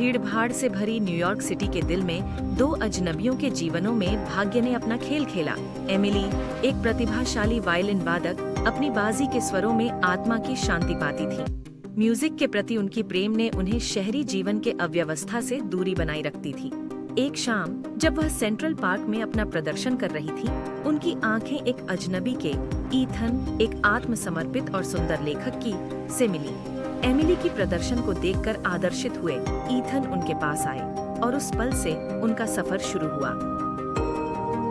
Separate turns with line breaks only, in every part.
भीड़-भाड़ से भरी न्यूयॉर्क सिटी के दिल में दो अजनबियों के जीवनों में भाग्य ने अपना खेल खेला। एमिली, एक प्रतिभाशाली वायलिन वादक, अपनी बाजी के स्वरों में आत्मा की शांति पाती थी। म्यूजिक के प्रति उनकी प्रेम ने उन्हें शहरी जीवन के अव्यवस्था से दूरी बनाई रखती थी। एक शाम जब वह सेंट्रल पार्क में अपना प्रदर्शन कर रही थी, उनकी आंखें एक अजनबी के, ईथन, एक आत्मसमर्पित और सुंदर लेखक की, से मिली। एमिली की प्रदर्शन को देखकर आदर्शित हुए ईथन उनके पास आए और उस पल से उनका सफर शुरू हुआ।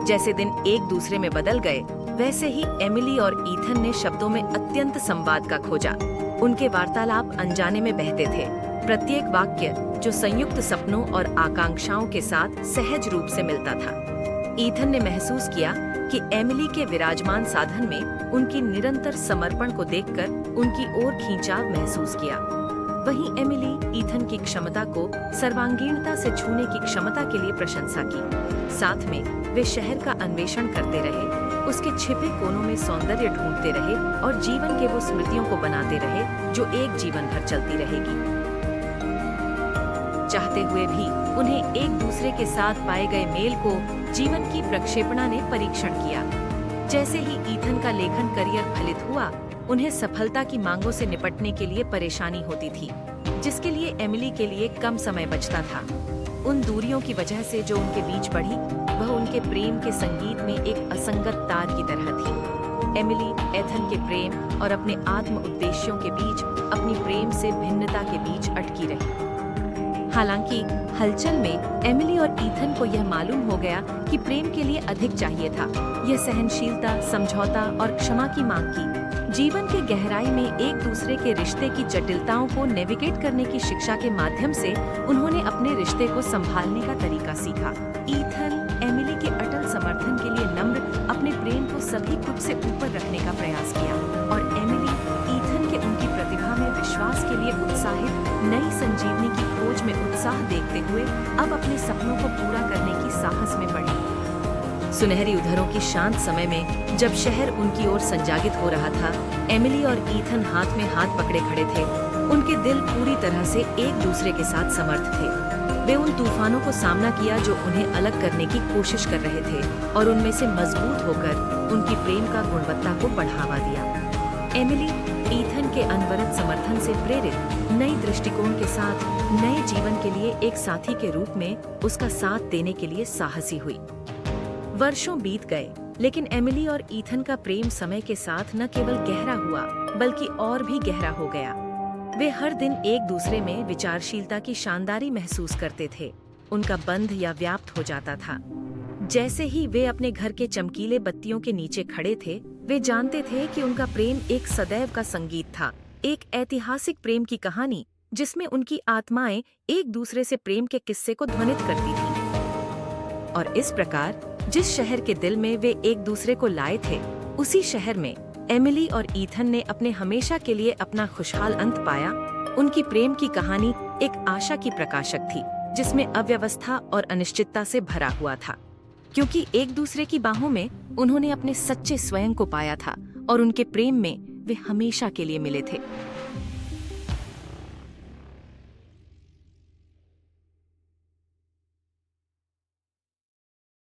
जैसे दिन एक दूसरे में बदल गए, वैसे ही एमिली और ईथन ने शब्दों में अत्यंत संवाद का खोजा। उनके वार्तालाप अनजाने में बहते थे, प्रत्येक वाक्य जो संयुक्त सपनों और आकांक्षाओं के साथ सहज रूप से मिलता था। ईथन ने महसूस किया कि एमिली के विराजमान साधन में उनकी निरंतर समर्पण को देखकर उनकी ओर खींचाव महसूस किया। वहीं एमिली ईथन की क्षमता को सर्वांगीणता से छूने की क्षमता के लिए प्रशंसा की। साथ में वे शहर का अन्वेषण करते रहे, उसके छिपे कोनों में सौंदर्य ढूंढते रहे और जीवन के वो स्मृतियों को बनाते रहे जो एक जीवन भर चलती रहेगी। चाहते हुए भी उन्हें एक दूसरे के साथ पाए गए मेल को जीवन की प्रक्षेपणा ने परीक्षण किया। जैसे ही ईथन का लेखन करियर फलित हुआ, उन्हें सफलता की मांगों से निपटने के लिए परेशानी होती थी, जिसके लिए एमिली के लिए कम समय बचता था। उन दूरियों की वजह से जो उनके बीच बढ़ी, वह उनके प्रेम के संगीत में एक असंगत तार की तरह थी। एमिली ईथन के प्रेम और अपने आत्म उद्देश्यों के बीच अपनी प्रेम से भिन्नता के बीच अटकी रही। हालांकि हलचल में एमिली और ईथन को यह मालूम हो गया कि प्रेम के लिए अधिक चाहिए था। यह सहनशीलता, समझौता और क्षमा की मांग की। जीवन के गहराई में एक दूसरे के रिश्ते की जटिलताओं को नेविगेट करने की शिक्षा के माध्यम से उन्होंने अपने रिश्ते को संभालने का तरीका सीखा। ईथन एमिली के अटल समर्थन के लिए नम्र, अपने प्रेम को सभी कुछ से ऊपर रखने का प्रयास किया, और एमिली ईथन के उनकी प्रतिभा में विश्वास के लिए उत्साहित, नई संजीवनी की खोज में उत्साह देखते हुए अब अपने सपनों को पूरा करने की साहस में बढ़ी। सुनहरी उधरों की शांत समय में जब शहर उनकी ओर संजागित हो रहा था, एमिली और ईथन हाथ में हाथ पकड़े खड़े थे। उनके दिल पूरी तरह से एक दूसरे के साथ समर्थ थे। वे उन तूफानों को सामना किया जो उन्हें अलग करने की कोशिश कर रहे थे, और उनमें से मजबूत होकर उनकी प्रेम का गुणवत्ता को बढ़ावा दिया। एमिली ईथन के अनवरत समर्थन से प्रेरित नई दृष्टिकोण के साथ नए जीवन के लिए एक साथी के रूप में उसका साथ देने के लिए साहसी हुई। वर्षों बीत गए, लेकिन एमिली और ईथन का प्रेम समय के साथ न केवल गहरा हुआ, बल्कि और भी गहरा हो गया। वे हर दिन एक दूसरे में विचारशीलता की शानदारी महसूस करते थे। उनका बंध या व्याप्त हो जाता था। जैसे ही वे अपने घर के चमकीले बत्तियों के नीचे खड़े थे, वे जानते थे कि उनका प्रेम एक सदैव का संगीत था, एक ऐतिहासिक प्रेम की कहानी जिसमें उनकी आत्माएं एक दूसरे से प्रेम के किस्से को ध्वनित करती थीं। और इस प्रकार जिस शहर के दिल में वे एक दूसरे को लाए थे, उसी शहर में एमिली और ईथन ने अपने हमेशा के लिए अपना खुशहाल अंत पाया। उनकी प्रेम की कहानी एक आशा की प्रकाशक थी, जिसमें अव्यवस्था और अनिश्चितता से भरा हुआ था, क्योंकि एक दूसरे की बाहों में उन्होंने अपने सच्चे स्वयं को पाया था और उनके प्रेम में वे हमेशा के लिए मिले थे।